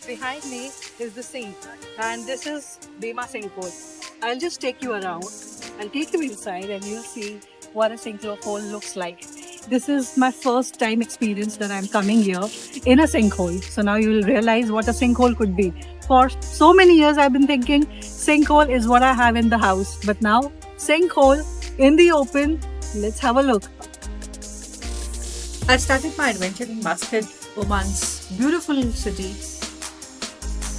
Behind me is the sea, and this is Bema Sinkhole. I'll just take you around. I'll take you inside, and you'll see what a sinkhole looks like. This is my first time experience that I'm coming here in a sinkhole. So now you'll realize what a sinkhole could be. For so many years, I've been thinking sinkhole is what I have in the house, but now sinkhole in the open. Let's have a look. I started my adventure in Muscat, Oman's beautiful city,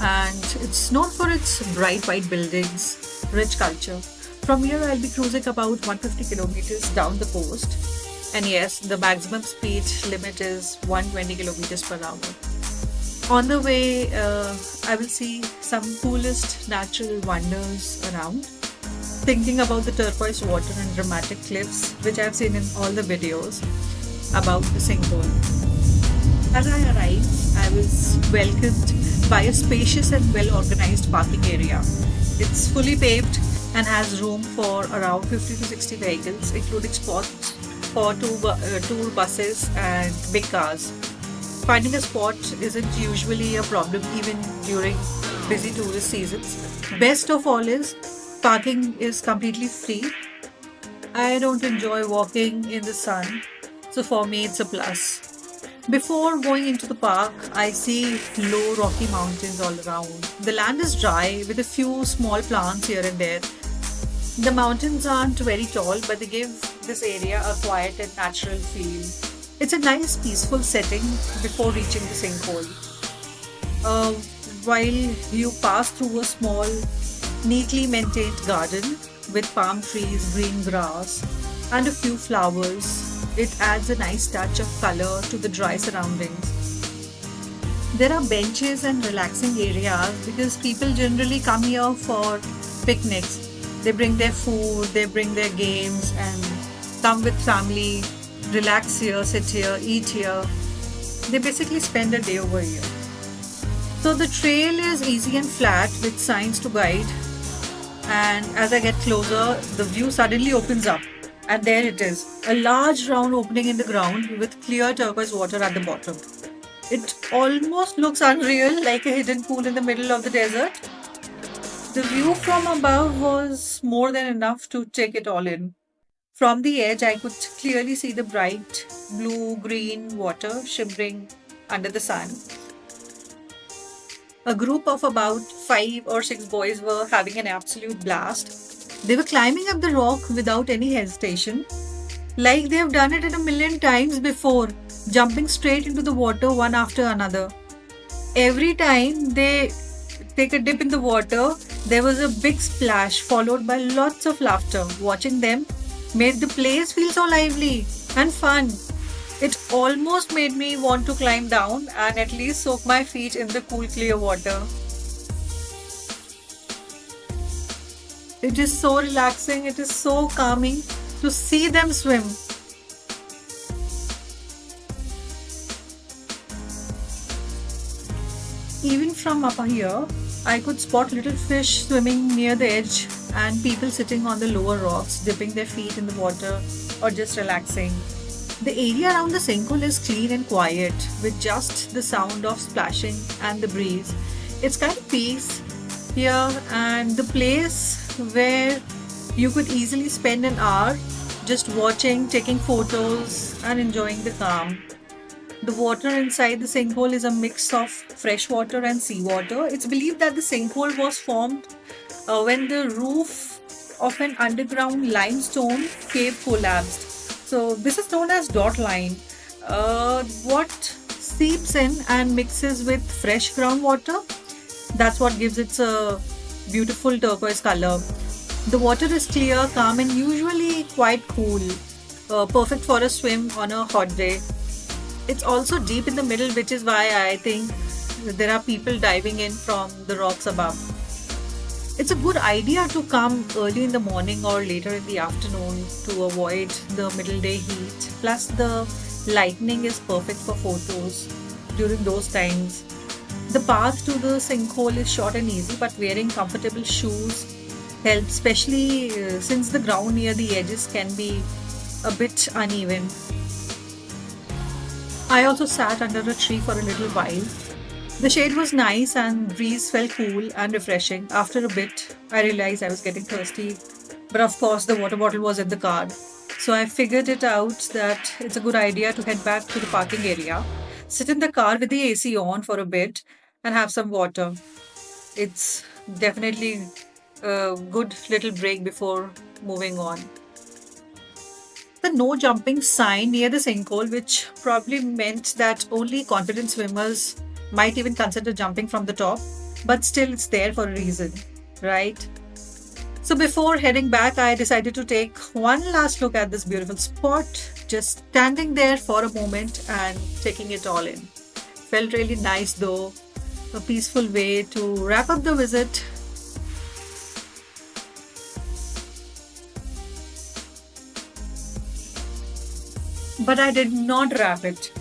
and it's known for its bright white buildings, rich culture. From here, I'll be cruising about 150 kilometers down the coast, and yes, the maximum speed limit is 120 kilometers per hour. On the way, I will see some coolest natural wonders around. Thinking about the turquoise water and dramatic cliffs, which I've seen in all the videos about the sinkhole. As I arrived, I was welcomed by a spacious and well organized parking area. It's fully paved and has room for around 50 to 60 vehicles, including spots for tour buses and big cars. Finding a spot isn't usually a problem even during busy tourist seasons. Best of all is parking is completely free. I don't enjoy walking in the sun, so for me it's a plus. Before going into the park, I see low rocky mountains all around. The land is dry with a few small plants here and there. The mountains aren't very tall, but they give this area a quiet and natural feel. It's a nice, peaceful setting before reaching the sinkhole. Uh, while you pass through a small, neatly maintained garden with palm trees, green grass, and a few flowers, it adds a nice touch of color to the dry surroundings. There are benches and relaxing areas because people generally come here for picnics. They bring their food, they bring their games, and come with family, relax here, sit here, eat here. They basically spend a day over here. So the trail is easy and flat with signs to guide, and as I get closer, the view suddenly opens up. And there it is, a large round opening in the ground with clear turquoise water at the bottom. It almost looks unreal, like a hidden pool in the middle of the desert. The view from above was more than enough to take it all in. From the edge, I could clearly see the bright blue green water shimmering under the sun. A group of about 5 or 6 boys were having an absolute blast. They were climbing up the rock without any hesitation, like they've done it a million times before, jumping straight into the water one after another. Every time they take a dip in the water, there was a big splash followed by lots of laughter. Watching them made the place feel so lively and fun. It almost made me want to climb down and at least soak my feet in the cool, clear water. It is so relaxing, it is so calming to see them swim. Even from up here, I could spot little fish swimming near the edge and people sitting on the lower rocks, dipping their feet in the water or just relaxing. The area around the sinkhole is clean and quiet with just the sound of splashing and the breeze. It's kind of peace here and the place where you could easily spend an hour just watching, taking photos, and enjoying the calm. The water inside the sinkhole is a mix of fresh water and seawater. It's believed that the sinkhole was formed when the roof of an underground limestone cave collapsed. So, this is known as dot line. What seeps in and mixes with fresh groundwater, that's what gives it a beautiful turquoise color. The water is clear, calm, and usually quite cool, perfect for a swim on a hot day. It's also deep in the middle, which is why I think there are people diving in from the rocks above. It's a good idea to come early in the morning or later in the afternoon to avoid the middle day heat. Plus, the lightning is perfect for photos during those times. The path to the sinkhole is short and easy, but wearing comfortable shoes helps, especially since the ground near the edges can be a bit uneven. I also sat under a tree for a little while, The shade was nice and breeze felt cool and refreshing. After a bit, I realized I was getting thirsty, but of course the water bottle was in the car. So I figured it out that it's a good idea to head back to the parking area, sit in the car with the AC on for a bit, and have some water. It's definitely a good little break before moving on. The no jumping sign near the sinkhole, which probably meant that only confident swimmers might even consider jumping from the top, but still it's there for a reason, right? So before heading back, I decided to take one last look at this beautiful spot, just standing there for a moment and taking it all in. Felt really nice though, a peaceful way to wrap up the visit. But I did not wrap it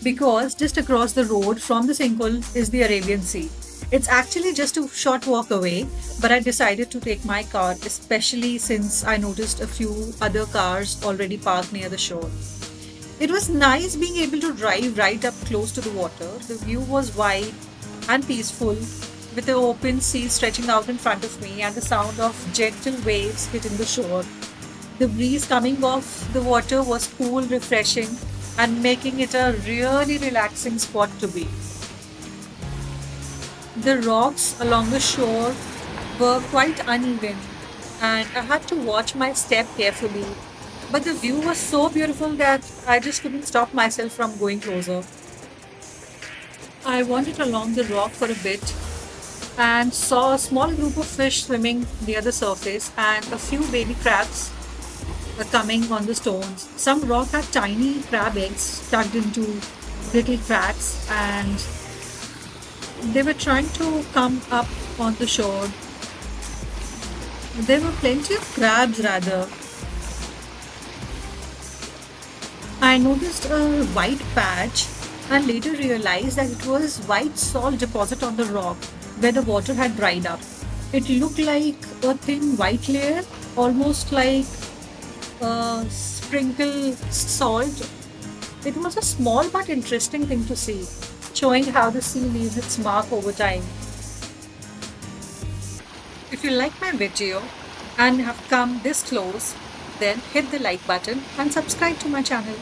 because just across the road from the sinkhole is the Arabian Sea. It's actually just a short walk away, but I decided to take my car, especially since I noticed a few other cars already parked near the shore. It was nice being able to drive right up close to the water. The view was wide and peaceful, with the open sea stretching out in front of me and the sound of gentle waves hitting the shore. The breeze coming off the water was cool, refreshing, and making it a really relaxing spot to be. The rocks along the shore were quite uneven, and I had to watch my step carefully. But the view was so beautiful that I just couldn't stop myself from going closer. I wandered along the rock for a bit and saw a small group of fish swimming near the surface and a few baby crabs coming on the stones. Some rock had tiny crab eggs tucked into little cracks, and they were trying to come up on the shore. There were plenty of crabs, rather. I noticed a white patch and later realized that it was white salt deposit on the rock where the water had dried up. It looked like a thin white layer, almost like sprinkle salt. It was a small but interesting thing to see, showing how the sea leaves its mark over time. If you like my video and have come this close, then hit the like button and subscribe to my channel.